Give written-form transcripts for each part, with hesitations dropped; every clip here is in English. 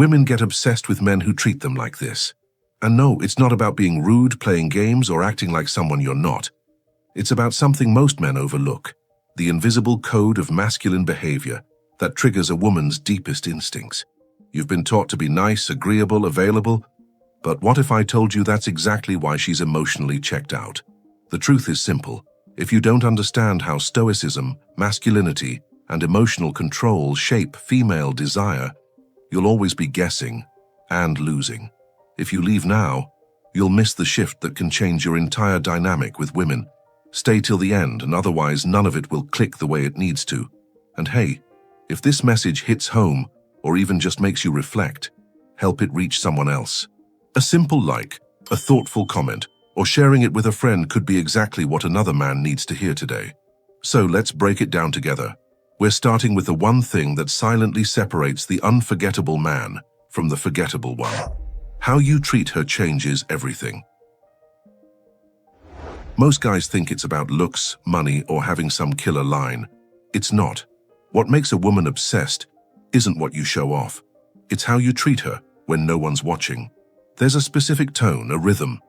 Women get obsessed with men who treat them like this. And no, it's not about being rude, playing games, or acting like someone you're not. It's about something most men overlook, the invisible code of masculine behavior that triggers a woman's deepest instincts. You've been taught to be nice, agreeable, available, but what if I told you that's exactly why she's emotionally checked out? The truth is simple. If you don't understand how Stoicism, masculinity, and emotional control shape female desire, you'll always be guessing and losing. If you leave now, you'll miss the shift that can change your entire dynamic with women. Stay till the end, and otherwise none of it will click the way it needs to. And hey, if this message hits home, or even just makes you reflect, help it reach someone else. A simple like, a thoughtful comment, or sharing it with a friend could be exactly what another man needs to hear today. So let's break it down together. We're starting with the one thing that silently separates the unforgettable man from the forgettable one. How you treat her changes everything. Most guys think it's about looks, money, or having some killer line. It's not. What makes a woman obsessed isn't what you show off. It's how you treat her when no one's watching. There's a specific tone, a rhythm,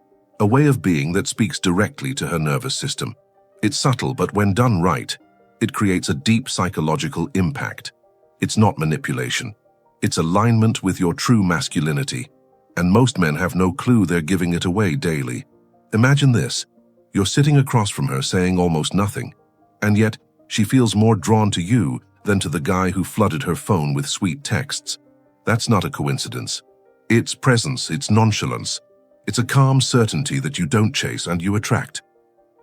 a way of being that speaks directly to her nervous system. It's subtle, but when done right, it creates a deep psychological impact. It's not manipulation. It's alignment with your true masculinity. And most men have no clue they're giving it away daily. Imagine this. You're sitting across from her saying almost nothing, and yet she feels more drawn to you than to the guy who flooded her phone with sweet texts. That's not a coincidence. It's presence, it's nonchalance. It's a calm certainty that you don't chase and you attract.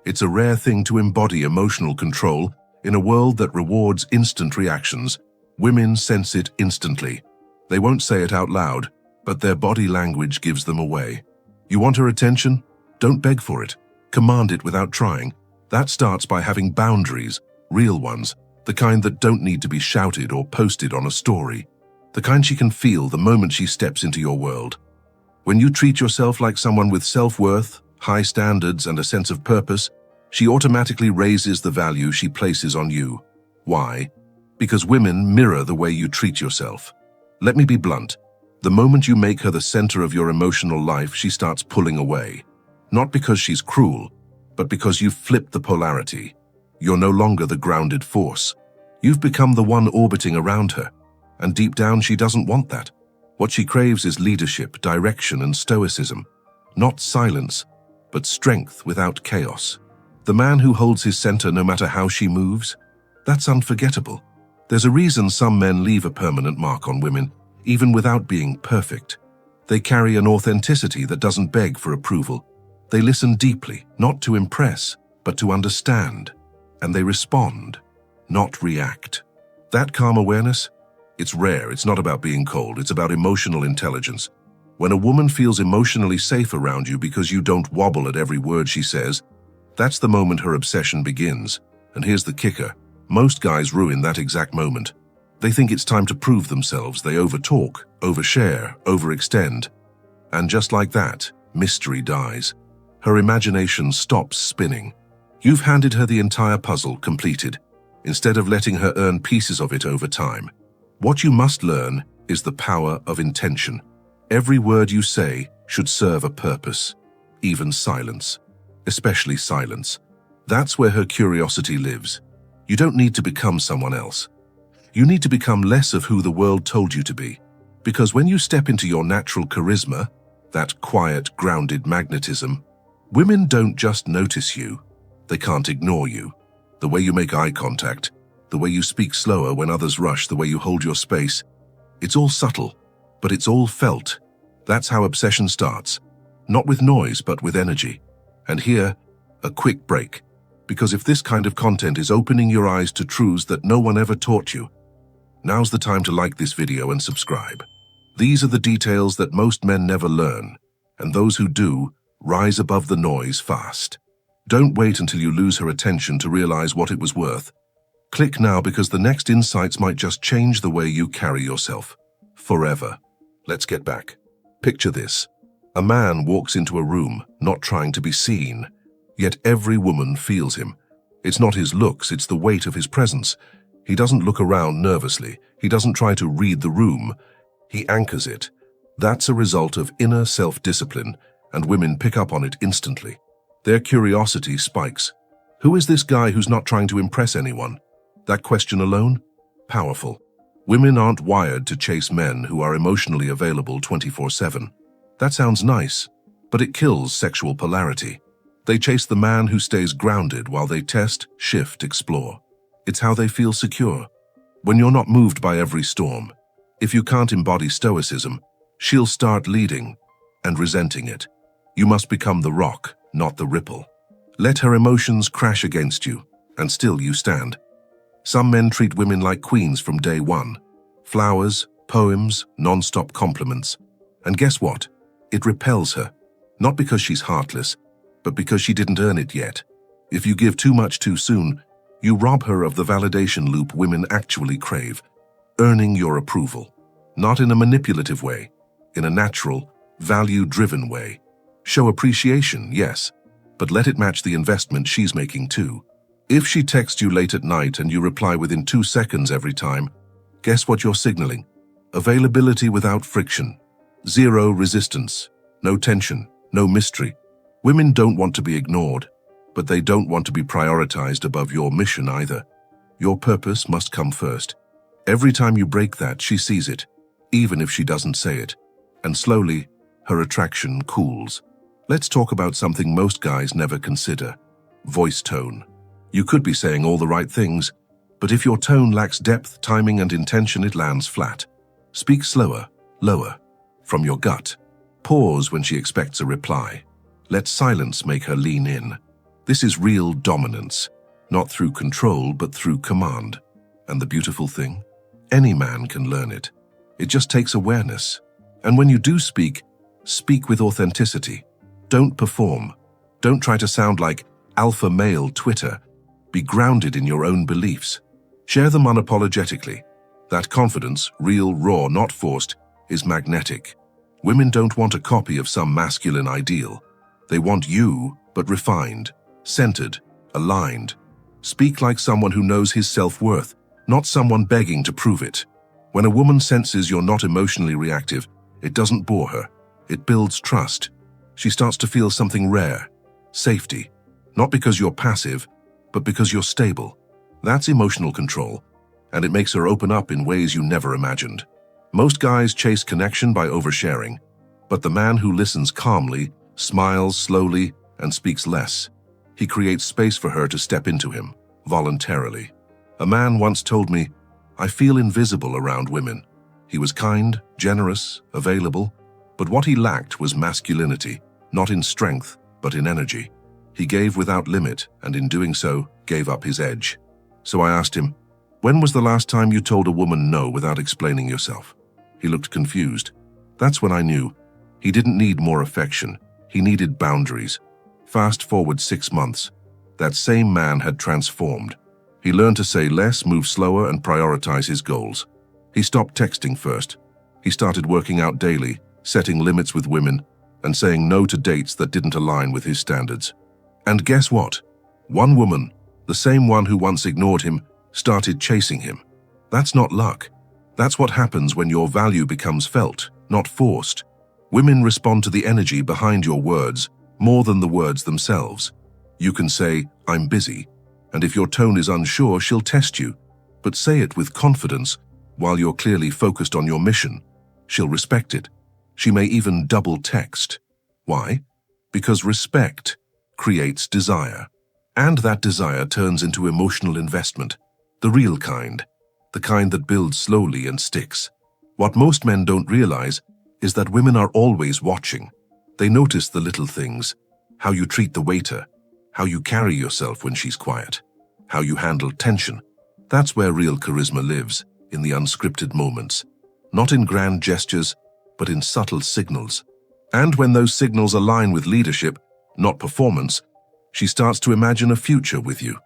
It's a rare thing to embody emotional control in a world that rewards instant reactions. Women sense it instantly. They won't say it out loud, but their body language gives them away. You want her attention? Don't beg for it. Command it without trying. That starts by having boundaries, real ones, the kind that don't need to be shouted or posted on a story, the kind she can feel the moment she steps into your world. When you treat yourself like someone with self-worth, high standards, and a sense of purpose, she automatically raises the value she places on you. Why? Because women mirror the way you treat yourself. Let me be blunt. The moment you make her the center of your emotional life, she starts pulling away. Not because she's cruel, but because you've flipped the polarity. You're no longer the grounded force. You've become the one orbiting around her. And deep down, she doesn't want that. What she craves is leadership, direction, and stoicism. Not silence, but strength without chaos. The man who holds his center no matter how she moves, that's unforgettable. There's a reason some men leave a permanent mark on women, even without being perfect. They carry an authenticity that doesn't beg for approval. They listen deeply, not to impress, but to understand. And they respond, not react. That calm awareness, it's rare. It's not about being cold. It's about emotional intelligence. When a woman feels emotionally safe around you because you don't wobble at every word she says, that's the moment her obsession begins. And here's the kicker. Most guys ruin that exact moment. They think it's time to prove themselves. They overtalk, overshare, overextend. And just like that, mystery dies. Her imagination stops spinning. You've handed her the entire puzzle completed, instead of letting her earn pieces of it over time. What you must learn is the power of intention. Every word you say should serve a purpose, even silence, especially silence. That's where her curiosity lives. You don't need to become someone else. You need to become less of who the world told you to be. Because when you step into your natural charisma, that quiet, grounded magnetism, women don't just notice you. They can't ignore you. The way you make eye contact, the way you speak slower when others rush, the way you hold your space, it's all subtle, but it's all felt. That's how obsession starts. Not with noise, but with energy. And here, a quick break. Because if this kind of content is opening your eyes to truths that no one ever taught you, now's the time to like this video and subscribe. These are the details that most men never learn, and those who do rise above the noise fast. Don't wait until you lose her attention to realize what it was worth. Click now, because the next insights might just change the way you carry yourself. Forever. Let's get back. Picture this. A man walks into a room, not trying to be seen, yet every woman feels him. It's not his looks, it's the weight of his presence. He doesn't look around nervously. He doesn't try to read the room. He anchors it. That's a result of inner self-discipline, and women pick up on it instantly. Their curiosity spikes. Who is this guy who's not trying to impress anyone? That question alone? Powerful. Women aren't wired to chase men who are emotionally available 24/7. That sounds nice, but it kills sexual polarity. They chase the man who stays grounded while they test, shift, explore. It's how they feel secure. When you're not moved by every storm, if you can't embody stoicism, she'll start leading and resenting it. You must become the rock, not the ripple. Let her emotions crash against you, and still you stand. Some men treat women like queens from day one. Flowers, poems, non-stop compliments. And guess what? It repels her. Not because she's heartless, but because she didn't earn it yet. If you give too much too soon, you rob her of the validation loop women actually crave, earning your approval. Not in a manipulative way, in a natural, value-driven way. Show appreciation, yes, but let it match the investment she's making too. If she texts you late at night and you reply within 2 seconds every time, guess what you're signaling? Availability without friction. Zero resistance. No tension. No mystery. Women don't want to be ignored, but they don't want to be prioritized above your mission either. Your purpose must come first. Every time you break that, she sees it, even if she doesn't say it. And slowly, her attraction cools. Let's talk about something most guys never consider. Voice tone. You could be saying all the right things, but if your tone lacks depth, timing, and intention, it lands flat. Speak slower, lower, from your gut. Pause when she expects a reply. Let silence make her lean in. This is real dominance, not through control, but through command. And the beautiful thing? Any man can learn it. It just takes awareness. And when you do speak, speak with authenticity. Don't perform. Don't try to sound like alpha male Twitter. Be grounded in your own beliefs. Share them unapologetically. That confidence, real, raw, not forced, is magnetic. Women don't want a copy of some masculine ideal. They want you, but refined, centered, aligned. Speak like someone who knows his self-worth, not someone begging to prove it. When a woman senses you're not emotionally reactive, it doesn't bore her. It builds trust. She starts to feel something rare, safety. Not because you're passive, but because you're stable. That's emotional control, and it makes her open up in ways you never imagined. Most guys chase connection by oversharing, but the man who listens calmly, smiles slowly, and speaks less, he creates space for her to step into him, voluntarily. A man once told me, "I feel invisible around women." He was kind, generous, available, but what he lacked was masculinity, not in strength, but in energy. He gave without limit, and in doing so, gave up his edge. So I asked him, "When was the last time you told a woman no without explaining yourself?" He looked confused. That's when I knew. He didn't need more affection. He needed boundaries. Fast forward 6 months. That same man had transformed. He learned to say less, move slower, and prioritize his goals. He stopped texting first. He started working out daily, setting limits with women, and saying no to dates that didn't align with his standards. And guess what? One woman, the same one who once ignored him, started chasing him. That's not luck. That's what happens when your value becomes felt, not forced. Women respond to the energy behind your words more than the words themselves. You can say, "I'm busy," and if your tone is unsure, she'll test you. But say it with confidence while you're clearly focused on your mission. She'll respect it. She may even double text. Why? Because respect creates desire. And that desire turns into emotional investment. The real kind. The kind that builds slowly and sticks. What most men don't realize is that women are always watching. They notice the little things. How you treat the waiter. How you carry yourself when she's quiet. How you handle tension. That's where real charisma lives, in the unscripted moments. Not in grand gestures, but in subtle signals. And when those signals align with leadership, not performance, she starts to imagine a future with you,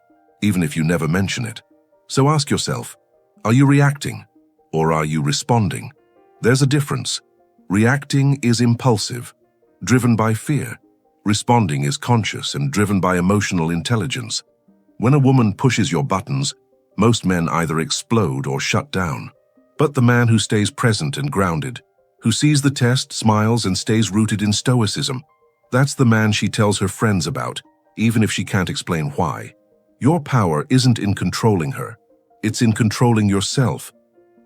even if you never mention it. So ask yourself, are you reacting, or are you responding? There's a difference. Reacting is impulsive, driven by fear. Responding is conscious and driven by emotional intelligence. When a woman pushes your buttons, most men either explode or shut down. But the man who stays present and grounded, who sees the test, smiles, and stays rooted in Stoicism, that's the man she tells her friends about, even if she can't explain why. Your power isn't in controlling her. It's in controlling yourself.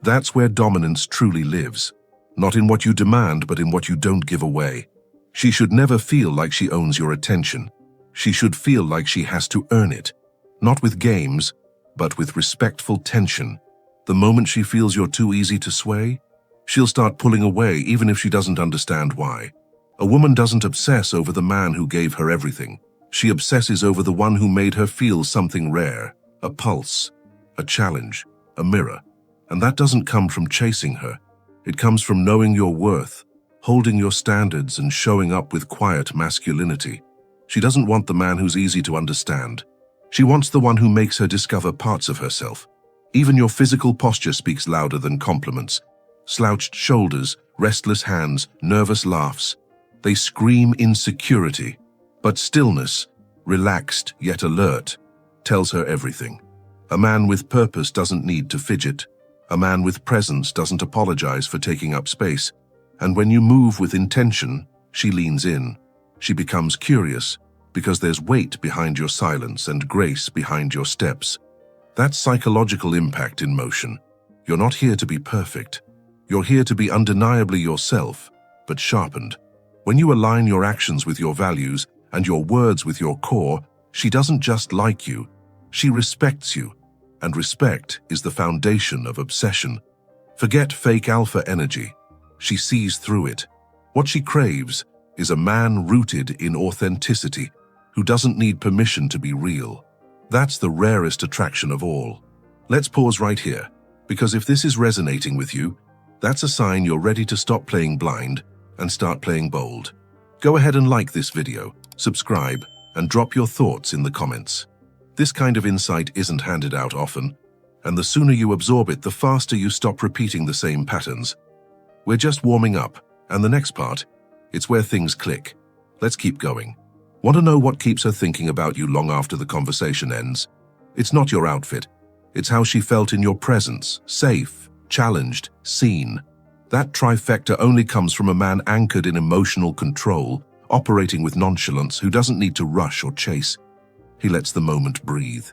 That's where dominance truly lives. Not in what you demand, but in what you don't give away. She should never feel like she owns your attention. She should feel like she has to earn it. Not with games, but with respectful tension. The moment she feels you're too easy to sway, she'll start pulling away even if she doesn't understand why. A woman doesn't obsess over the man who gave her everything. She obsesses over the one who made her feel something rare, a pulse, a challenge, a mirror. And that doesn't come from chasing her. It comes from knowing your worth, holding your standards, and showing up with quiet masculinity. She doesn't want the man who's easy to understand. She wants the one who makes her discover parts of herself. Even your physical posture speaks louder than compliments. Slouched shoulders, restless hands, nervous laughs. They scream insecurity. But stillness, relaxed yet alert, tells her everything. A man with purpose doesn't need to fidget. A man with presence doesn't apologize for taking up space. And when you move with intention, she leans in. She becomes curious, because there's weight behind your silence and grace behind your steps. That's psychological impact in motion. You're not here to be perfect. You're here to be undeniably yourself, but sharpened. When you align your actions with your values and your words with your core, she doesn't just like you, she respects you. And respect is the foundation of obsession. Forget fake alpha energy. She sees through it. What she craves is a man rooted in authenticity, who doesn't need permission to be real. That's the rarest attraction of all. Let's pause right here, because if this is resonating with you, that's a sign you're ready to stop playing blind and start playing bold. Go ahead and like this video, subscribe, and drop your thoughts in the comments. This kind of insight isn't handed out often, and the sooner you absorb it, the faster you stop repeating the same patterns. We're just warming up, and the next part, it's where things click. Let's keep going. Want to know what keeps her thinking about you long after the conversation ends? It's not your outfit. It's how she felt in your presence, safe, challenged, seen. That trifecta only comes from a man anchored in emotional control, operating with nonchalance, who doesn't need to rush or chase. He lets the moment breathe.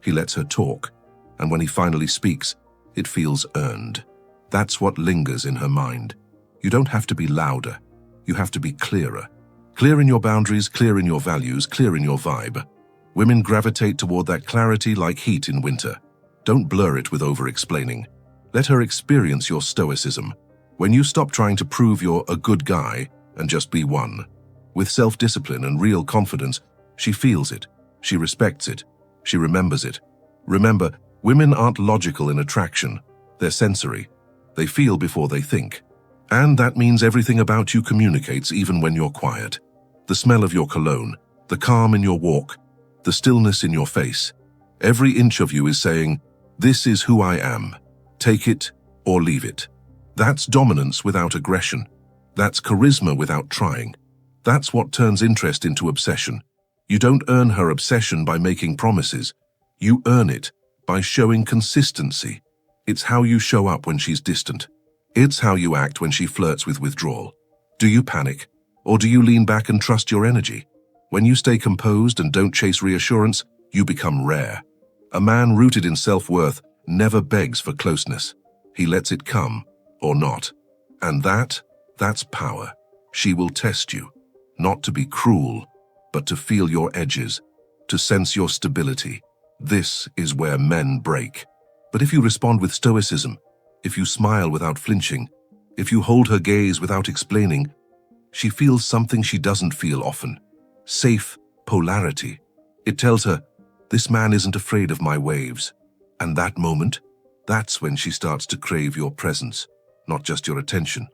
He lets her talk. And when he finally speaks, it feels earned. That's what lingers in her mind. You don't have to be louder. You have to be clearer. Clear in your boundaries, clear in your values, clear in your vibe. Women gravitate toward that clarity like heat in winter. Don't blur it with over-explaining. Let her experience your stoicism. When you stop trying to prove you're a good guy and just be one. With self-discipline and real confidence, she feels it. She respects it. She remembers it. Remember, women aren't logical in attraction. They're sensory. They feel before they think. And that means everything about you communicates even when you're quiet. The smell of your cologne, the calm in your walk, the stillness in your face. Every inch of you is saying, "This is who I am. Take it or leave it." That's dominance without aggression. That's charisma without trying. That's what turns interest into obsession. You don't earn her obsession by making promises. You earn it by showing consistency. It's how you show up when she's distant. It's how you act when she flirts with withdrawal. Do you panic? Or do you lean back and trust your energy? When you stay composed and don't chase reassurance, you become rare. A man rooted in self-worth never begs for closeness. He lets it come, or not. And that's power. She will test you, not to be cruel, but to feel your edges, to sense your stability. This is where men break. But if you respond with stoicism, if you smile without flinching, if you hold her gaze without explaining, she feels something she doesn't feel often. Safe polarity. It tells her, this man isn't afraid of my waves. And that moment, that's when she starts to crave your presence, not just your attention.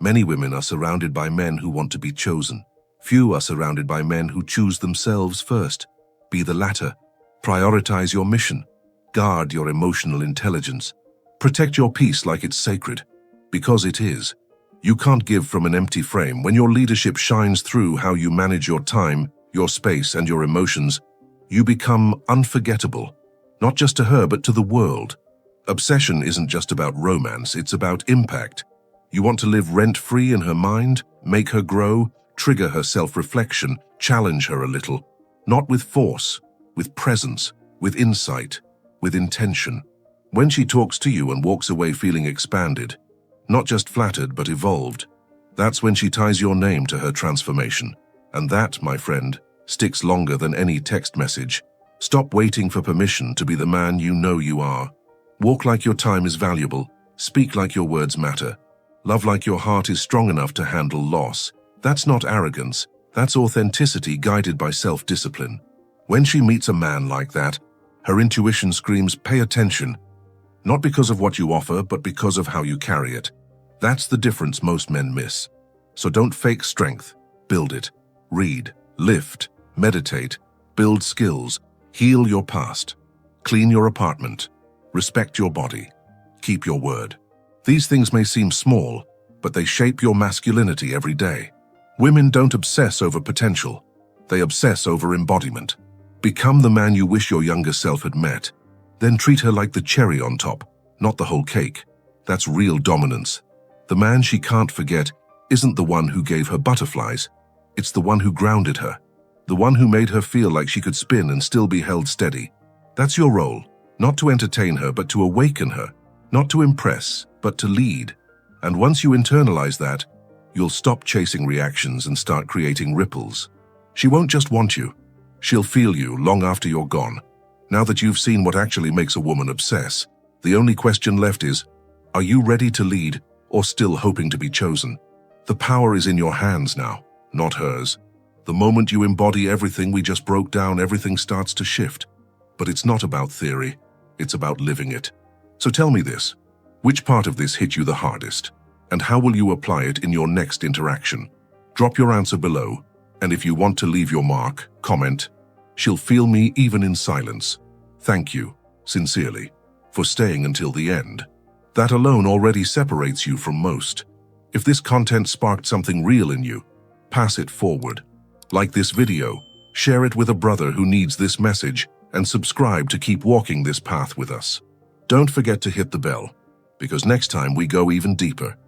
Many women are surrounded by men who want to be chosen. Few are surrounded by men who choose themselves first. Be the latter. Prioritize your mission. Guard your emotional intelligence. Protect your peace like it's sacred, because it is. You can't give from an empty frame. When your leadership shines through how you manage your time, your space, and your emotions, you become unforgettable, not just to her, but to the world. Obsession isn't just about romance, it's about impact. You want to live rent-free in her mind, make her grow, trigger her self-reflection, challenge her a little. Not with force, with presence, with insight, with intention. When she talks to you and walks away feeling expanded, not just flattered but evolved, that's when she ties your name to her transformation. And that, my friend, sticks longer than any text message. Stop waiting for permission to be the man you know you are. Walk like your time is valuable. Speak like your words matter. Love like your heart is strong enough to handle loss. That's not arrogance. That's authenticity guided by self-discipline. When she meets a man like that, her intuition screams, pay attention. Not because of what you offer, but because of how you carry it. That's the difference most men miss. So don't fake strength. Build it. Read, lift, meditate, build skills, heal your past, clean your apartment, respect your body, keep your word. These things may seem small, but they shape your masculinity every day. Women don't obsess over potential. They obsess over embodiment. Become the man you wish your younger self had met. Then treat her like the cherry on top, not the whole cake. That's real dominance. The man she can't forget isn't the one who gave her butterflies. It's the one who grounded her. The one who made her feel like she could spin and still be held steady. That's your role. Not to entertain her, but to awaken her. Not to impress, but to lead. And once you internalize that, you'll stop chasing reactions and start creating ripples. She won't just want you. She'll feel you long after you're gone. Now that you've seen what actually makes a woman obsess, the only question left is, are you ready to lead or still hoping to be chosen? The power is in your hands now, not hers. The moment you embody everything we just broke down, everything starts to shift. But it's not about theory, it's about living it. So tell me this, which part of this hit you the hardest? And how will you apply it in your next interaction? Drop your answer below, and if you want to leave your mark, comment, "She'll feel me even in silence." Thank you, sincerely, for staying until the end. That alone already separates you from most. If this content sparked something real in you, pass it forward. Like this video, share it with a brother who needs this message, and subscribe to keep walking this path with us. Don't forget to hit the bell, because next time we go even deeper.